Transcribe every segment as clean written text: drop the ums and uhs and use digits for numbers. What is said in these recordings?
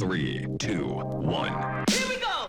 3, 2, 1. Here we go!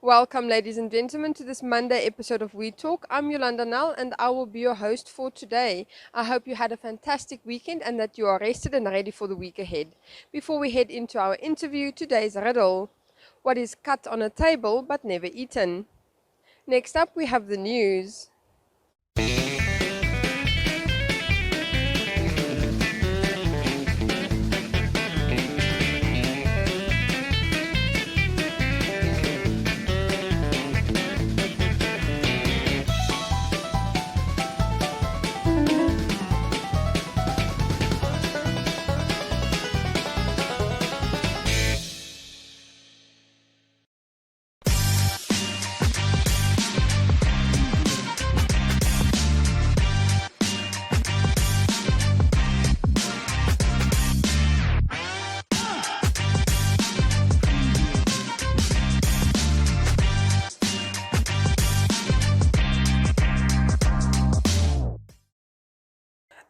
Welcome, ladies and gentlemen, to this Monday episode of We Talk. I'm Yolanda Nell, and I will be your host for today. I hope you had a fantastic weekend and that you are rested and ready for the week ahead. Before we head into our interview, today's riddle. What is cut on a table but never eaten? Next up, we have the news.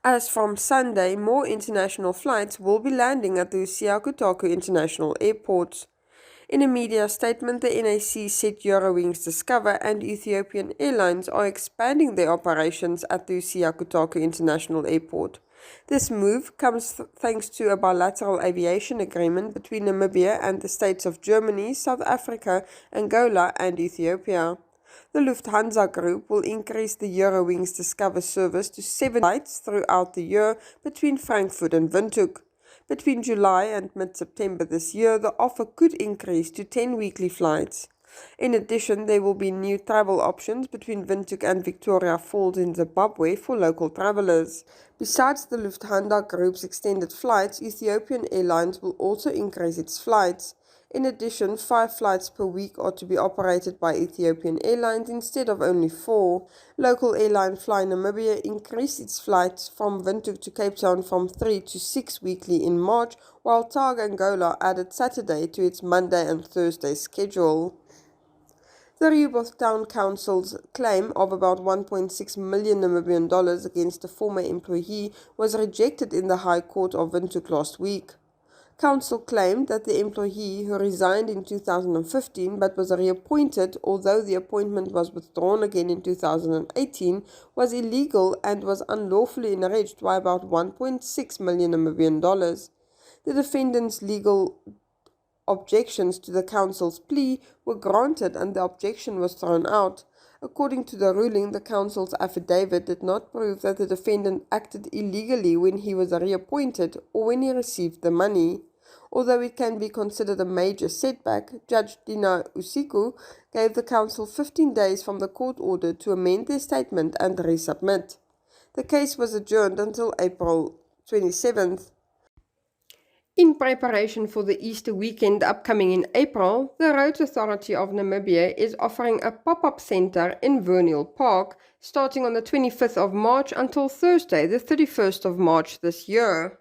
As from Sunday, more international flights will be landing at the Schalk International Airport. In a media statement, the NAC said Eurowings Discover and Ethiopian Airlines are expanding their operations at the Schalk International Airport. This move comes thanks to a bilateral aviation agreement between Namibia and the states of Germany, South Africa, Angola, and Ethiopia. The Lufthansa Group will increase the Eurowings Discover service to 7 flights throughout the year between Frankfurt and Windhoek. Between July and mid-September this year, the offer could increase to 10 weekly flights. In addition, there will be new travel options between Windhoek and Victoria Falls in Zimbabwe for local travelers. Besides the Lufthansa Group's extended flights, Ethiopian Airlines will also increase its flights. In addition, 5 flights per week are to be operated by Ethiopian Airlines instead of only 4. Local airline Fly Namibia increased its flights from Windhoek to Cape Town from 3 to 6 weekly in March, while TAG Angola added Saturday to its Monday and Thursday schedule. The Rehoboth Town Council's claim of about $1.6 million Namibian against a former employee was rejected in the High Court of Windhoek last week. Council claimed that the employee, who resigned in 2015 but was reappointed although the appointment was withdrawn again in 2018, was illegal and was unlawfully enriched by about $1.6 million Namibian. The defendant's legal objections to the council's plea were granted and the objection was thrown out. According to the ruling, the council's affidavit did not prove that the defendant acted illegally when he was reappointed or when he received the money. Although it can be considered a major setback, Judge Dina Usiku gave the council 15 days from the court order to amend their statement and resubmit. The case was adjourned until April 27th. In preparation for the Easter weekend upcoming in April, the Roads Authority of Namibia is offering a pop-up centre in Verneuil Park starting on the 25th of March until Thursday, the 31st of March this year.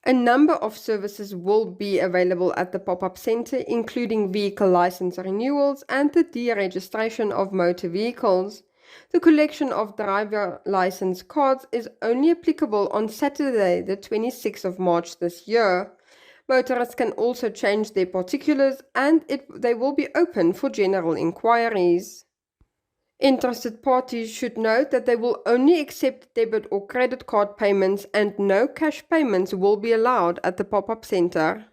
A number of services will be available at the pop-up centre, including vehicle license renewals and the deregistration of motor vehicles. The collection of driver license cards is only applicable on Saturday, the 26th of March this year. Motorists can also change their particulars and they will be open for general inquiries. Interested parties should note that they will only accept debit or credit card payments and no cash payments will be allowed at the pop-up centre.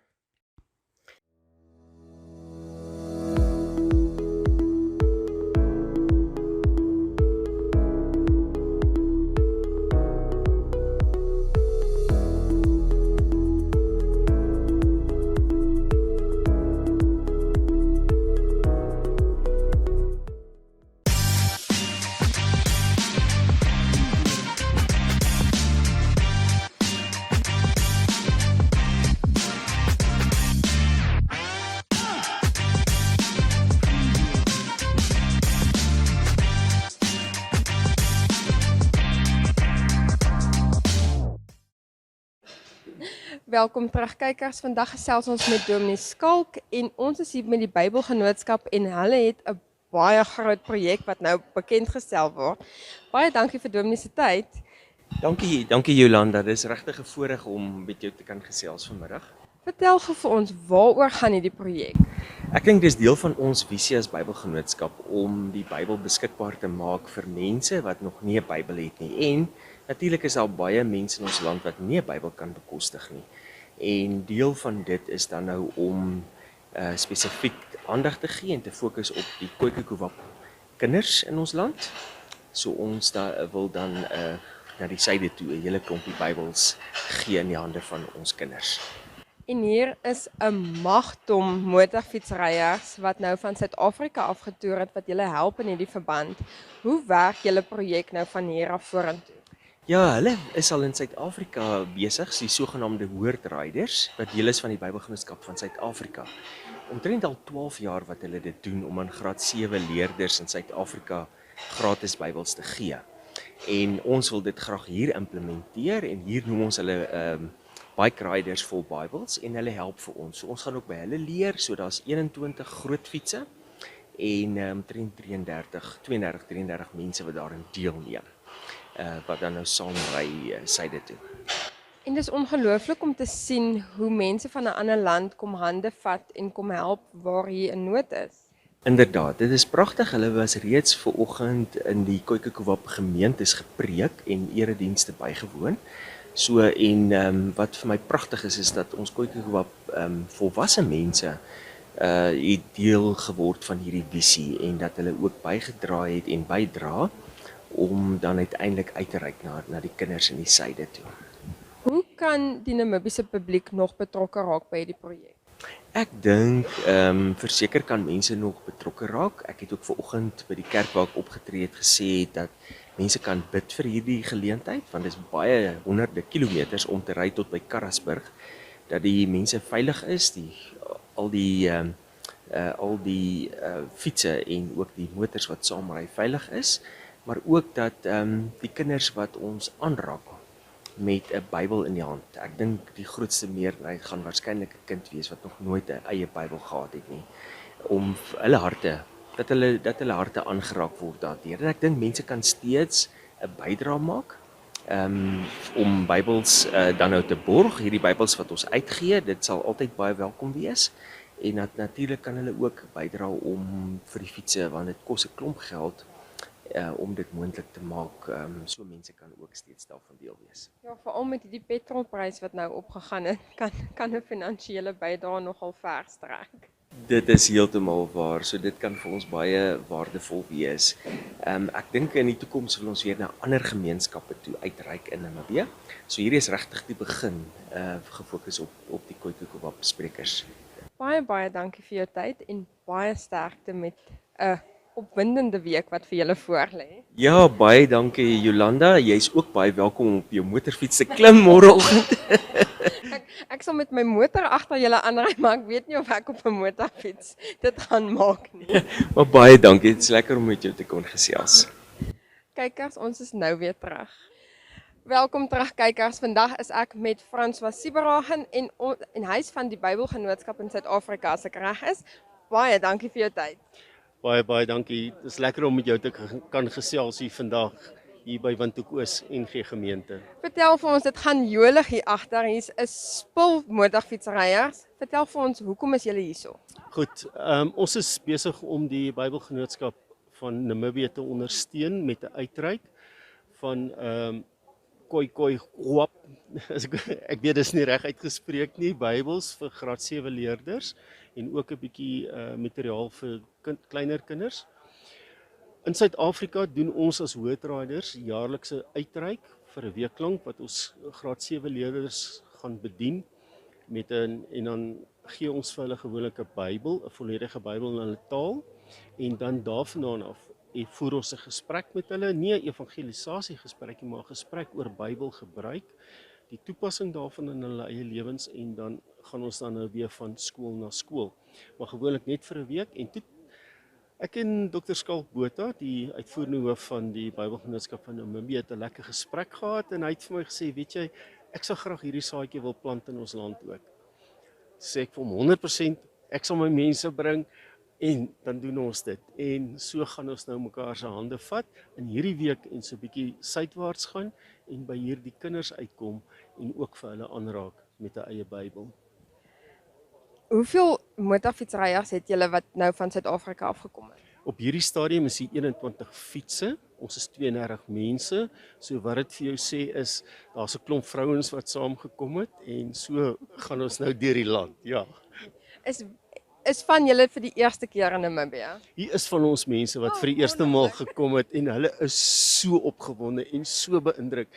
Welkom terug kykers. Vandag gesels ons met Dominee Schalk en ons is hier met die Bybelgenootskap en hulle het 'n baie groot projek wat nou bekendgestel word. Baie dankie vir Dominee se tyd. Dankie Jolanda, dis regtig 'n voorreg om met jou te kan gesels vanmiddag. Vertel gou vir ons, waaroor gaan hierdie projek? Ek dink dis deel van ons visie as Bybelgenootskap om die Bybel beskikbaar te maak vir mense wat nog nie 'n Bybel het nie. En natuurlik is daar baie mense in ons land wat nie 'n Bybel kan bekostig nie. En deel van dit is dan nou om spesifiek aandag te gee en te fokus op die Khoekhoegowab kinders in ons land. So ons wil dan na die syde toe 'n hele klompie Bybels gee in die hande van ons kinders. En hier is 'n magdom motorfietsryers wat nou van Suid-Afrika afgetoer het wat julle help in hierdie verband. Hoe werk julle projek nou van hier af vorentoe? Ja, hulle is al in Suid-Afrika besig, die sogenaamde Hoordriders, wat deel is van die Bybelgenootskap van Suid-Afrika. Omtrent al 12 jaar wat hulle dit doen om aan graad 7 leerders in Suid-Afrika gratis Bybels te gee. En ons wil dit graag hier implementeer en hier noem ons hulle bike riders vol Bybels en hulle help vir ons. So ons gaan ook by hulle leer, so daar's 21 groot fietsse en omtrent 32-33 mense wat daarin deelneem. Wat dan nou saam ry syde toe. En dis ongelooflik om te sien hoe mense van 'n ander land kom hande vat en kom help waar hier 'n nood is. Inderdaad, dit is pragtig. Hulle was reeds vanoggend in die Khoekhoegowab gemeentes gepreek en eredienste bygewoon. So en wat vir my pragtig is dat ons Khoekhoegowab volwasse mense het deel geword van hierdie visie en dat hulle ook bygedra het en bydra om dan uiteindelik uit te reik na die kinders in die syde toe. Hoe kan die Namibiese publiek nog betrokke raak by hierdie projek? Ek dink verseker kan mense nog betrokke raak. Ek het ook vanoggend by die kerk waar ek opgetree het gesê dat mense kan bid vir hierdie geleentheid, want dit is baie honderde kilometers om te ry tot by Karasburg, dat die mense veilig is, al die fietsse en ook die motors wat saamry veilig is, maar ook dat die kinders wat ons aanraak met 'n Bybel in die hand. Ek dink die grootste meerderheid gaan waarskynlik 'n kind wees wat nog nooit 'n eie Bybel gehad het nie, om hulle harte dat hulle harte aangeraak word daardeur. En ek dink mense kan steeds 'n bydrae maak om Bybels dan nou te borg, hierdie Bybels wat ons uitgee, dit sal altyd baie welkom wees. En natuurlik kan hulle ook bydra om vir die fietsse, want dit kos 'n klomp geld om dit moontlik te maak, so mense kan ook steeds daarvan deel wees. Ja, veral met die petrolprys wat nou opgegaan het, kan 'n finansiële bydrae nogal ver strek. Dit is heeltemal waar, so dit kan vir ons baie waardevol wees. Ek dink in die toekoms wil ons weer na ander gemeenskappe toe uitreik in Namibia. So hierdie is regtig die begin, gefokus op die Khoekhoegowab sprekers. Baie dankie vir jou tyd en baie sterkte met 'n opwindende week wat vir julle voorlê. Ja, baie dankie Jolanda. Jy's ook baie welkom om op jou motorfiets te klim môreoggend. Ek sal met my motor agter julle aanry, maar ek weet nie of ek op 'n motorfiets dit gaan maak nie. Maar baie dankie. Dit is lekker om met jou te kon gesels. Kykers, ons is nou weer terug. Welkom terug kykers. Vandag is ek met Francois Sieberhagen en hy is van die Bybelgenootskap in Suid-Afrika as ek reg is. Baie dankie vir jou tyd. Baie dankie. Dit is lekker om met jou te kan gesels hier vandag hier by Windhoek Oos NG gemeente. Vertel vir ons, dit gaan jolig hier agter. Hier's 'n spul motorfietsryers. Vertel vir ons, hoekom is julle hierso? Goed, ons is besig om die Bybelgenootskap van Namibië te ondersteun met 'n uitreik van Khoekhoegowab. Ek weet dis nie reg uitgespreek nie, Bybels vir graad 7 leerders en ook 'n bietjie materiaal vir kleiner kinders. In Suid-Afrika doen ons as Hoordriders jaarlikse uitreik vir 'n week lank wat ons graad 7 leerders gaan bedien en dan gee ons vir hulle gewoonlik 'n Bybel, 'n volledige Bybel in hulle taal en dan daarvandaan af voer ons 'n gesprek met hulle, nie 'n evangelisasie gesprek nie, maar 'n gesprek oor Bybelgebruik, die toepassing daarvan in hulle eie lewens en dan gaan ons dan nou weer van skool na skool. Maar gewoonlik net vir 'n week en toe ek en Dr. Schalk Botha, die uitvoerende hoof van die Bybelgenootskap van Namibia, het 'n lekker gesprek gehad en hy het vir my gesê, weet jy, ek sal graag hierdie saadjie wil plant in ons land ook. Sê ek vir hom 100%, ek sal my mense bring, En dan doen ons dit. En so gaan ons nou mekaar se hande vat in hierdie week en so 'n bietjie suidwaarts gaan en by hierdie kinders uitkom en ook vir hulle aanraak met 'n eie Bybel. Hoeveel motorfietsryers het julle wat nou van Suid-Afrika afgekom het? Op hierdie stadium is hier 21 fietsse. Ons is 32 mense. So wat dit vir jou sê is daar's 'n klomp vrouens wat saamgekom het en so gaan ons nou deur die land. Ja. Is van julle vir die eerste keer in Namibia? Hier is van ons mense wat vir die eerste maal gekom het en hulle is so opgewonde en so beïndruk.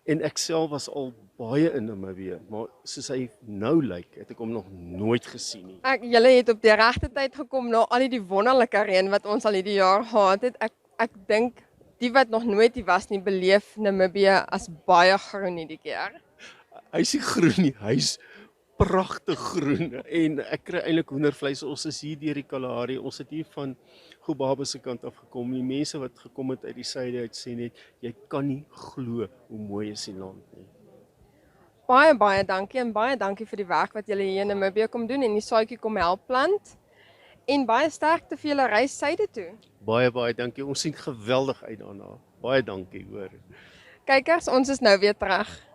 En ek self was al baie in Namibia, maar soos hy nou lyk, het ek hom nog nooit gesien nie. Julle het op die regte tyd gekom na al die wonderlike reën wat ons al hierdie jaar gehad het. Ek dink die wat nog nooit hier was nie, beleef Namibia as baie groen hierdie keer. Hy's nie groen nie, hy's pragtig groen en ek kry eintlik hoendervleis. Ons is hier deur die Kalahari. Ons het hier van Gobaba se kant af gekom. Die mense wat gekom het uit die suide uit sê net jy kan nie glo hoe mooi is die land nie. Baie dankie en baie dankie vir die werk wat julle hier in Namibia kom doen en die saadjie kom help plant. En baie sterkte vir julle reis suide toe. Baie dankie. Ons sien geweldig uit daarna. Baie dankie, hoor. Kykers, ons is nou weer terug.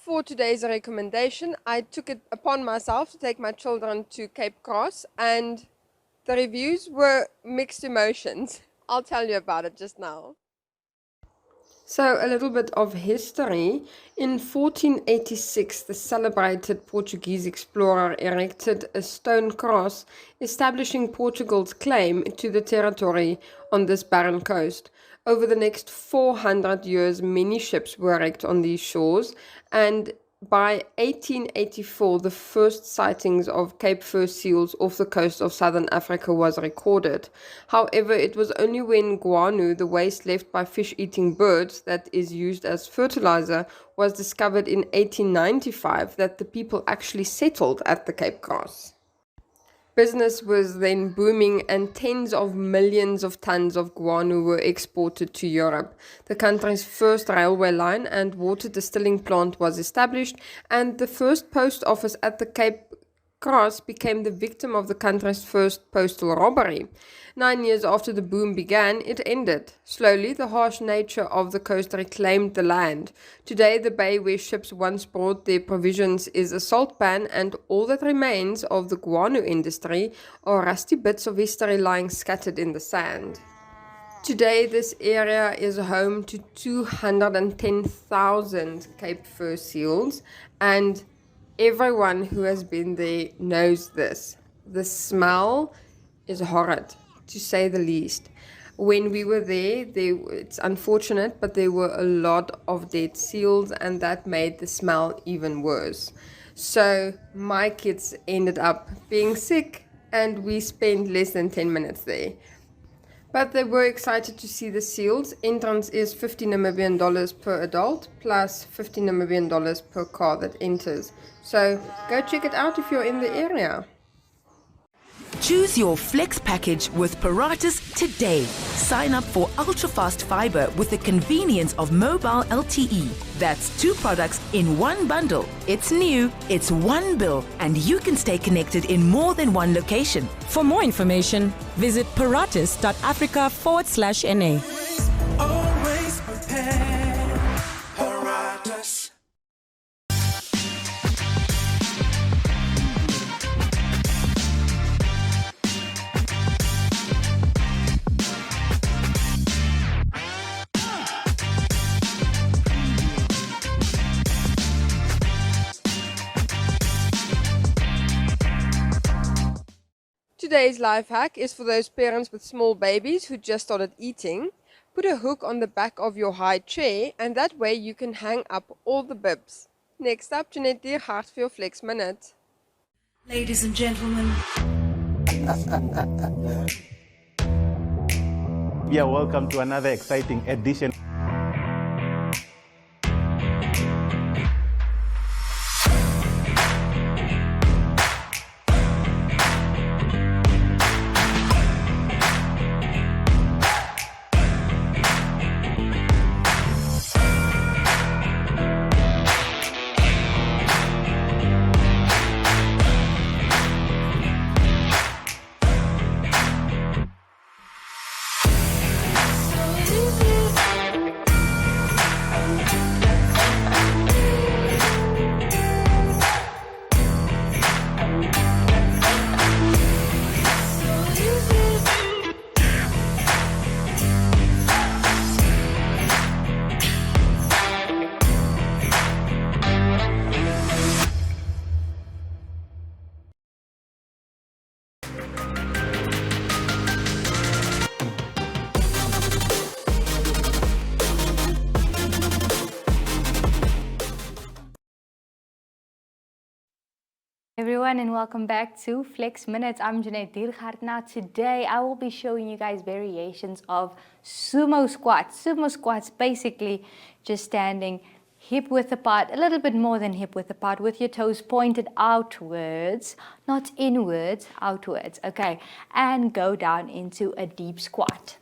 For today's recommendation, I took it upon myself to take my children to Cape Cross, and the reviews were mixed emotions. I'll tell you about it just now. So, a little bit of history. In 1486, the celebrated Portuguese explorer erected a stone cross establishing Portugal's claim to the territory on this barren coast. Over the next 400 years, many ships were wrecked on these shores, and by 1884, the first sightings of Cape fur seals off the coast of southern Africa was recorded. However, it was only when guano, the waste left by fish-eating birds that is used as fertilizer, was discovered in 1895 that the people actually settled at the Cape Cross. Business was then booming and tens of millions of tons of guano were exported to Europe. The country's first railway line and water distilling plant was established, and the first post office at the Cape Cross became the victim of the country's first postal robbery. 9 years after the boom began, it ended. Slowly, the harsh nature of the coast reclaimed the land. Today, the bay where ships once brought their provisions is a salt pan, and all that remains of the guano industry are rusty bits of history lying scattered in the sand. Today, this area is home to 210,000 Cape fur seals, and everyone who has been there knows this. The smell is horrid, to say the least. When we were there, it's unfortunate, but there were a lot of dead seals, and that made the smell even worse. So my kids ended up being sick, and we spent less than 10 minutes there. But they were excited to see the seals. Entrance is $50 Namibian per adult, plus $50 Namibian per car that enters. So go check it out if you're in the area. Choose your flex package with Paratus today. Sign up for ultra-fast fiber with the convenience of mobile LTE. That's 2 products in one bundle. It's new, it's one bill, and you can stay connected in more than one location. For more information, visit paratus.africa/NA. Always prepared. Paratus. Today's life hack is for those parents with small babies who just started eating. Put a hook on the back of your high chair and that way you can hang up all the bibs. Next up, Jeanette Diergaard for your Flex Minute. Ladies and gentlemen, Yeah, welcome to another exciting edition. Everyone, and welcome back to Flex Minutes. I'm Jeanette Diergaard. Now today I will be showing you guys variations of sumo squats. Sumo squats basically just standing hip width apart, a little bit more than hip width apart, with your toes pointed outwards, not inwards, outwards, okay, and go down into a deep squat.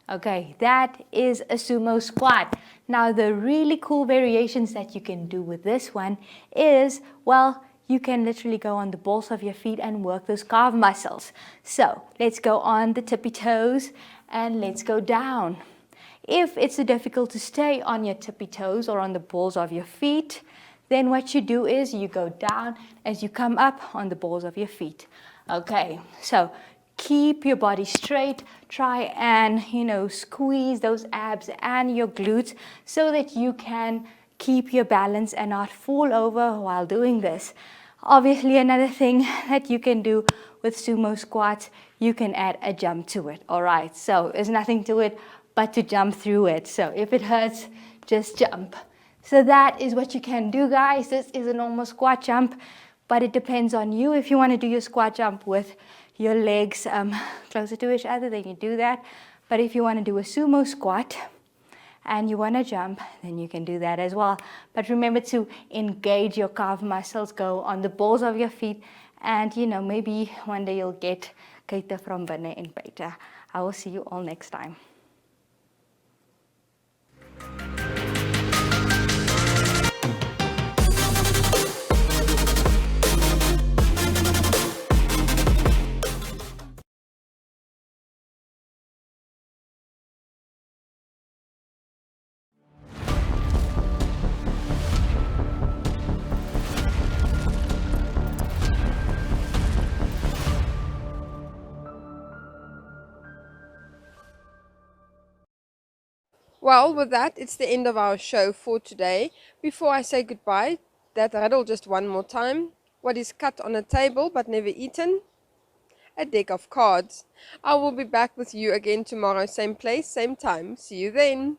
Okay, that is a sumo squat. Now the really cool variations that you can do with this one is, well, you can literally go on the balls of your feet and work those calf muscles. So let's go on the tippy toes and let's go down. If it's difficult to stay on your tippy toes or on the balls of your feet, then what you do is you go down as you come up on the balls of your feet. Okay, so keep your body straight. Try and, squeeze those abs and your glutes so that you can keep your balance and not fall over while doing this. Obviously, another thing that you can do with sumo squats, you can add a jump to it. All right, so there's nothing to it but to jump through it. So if it hurts, just jump. So that is what you can do, guys. This is a normal squat jump, but it depends on you. If you want to do your squat jump with your legs closer to each other, then you do that. But if you want to do a sumo squat and you want to jump, then you can do that as well. But remember to engage your calf muscles, go on the balls of your feet, and maybe one day you'll get Keita from binne en buite. I will see you all next time. Well, with that, it's the end of our show for today. Before I say goodbye, that riddle just one more time. What is cut on a table but never eaten? A deck of cards. I will be back with you again tomorrow, same place, same time. See you then.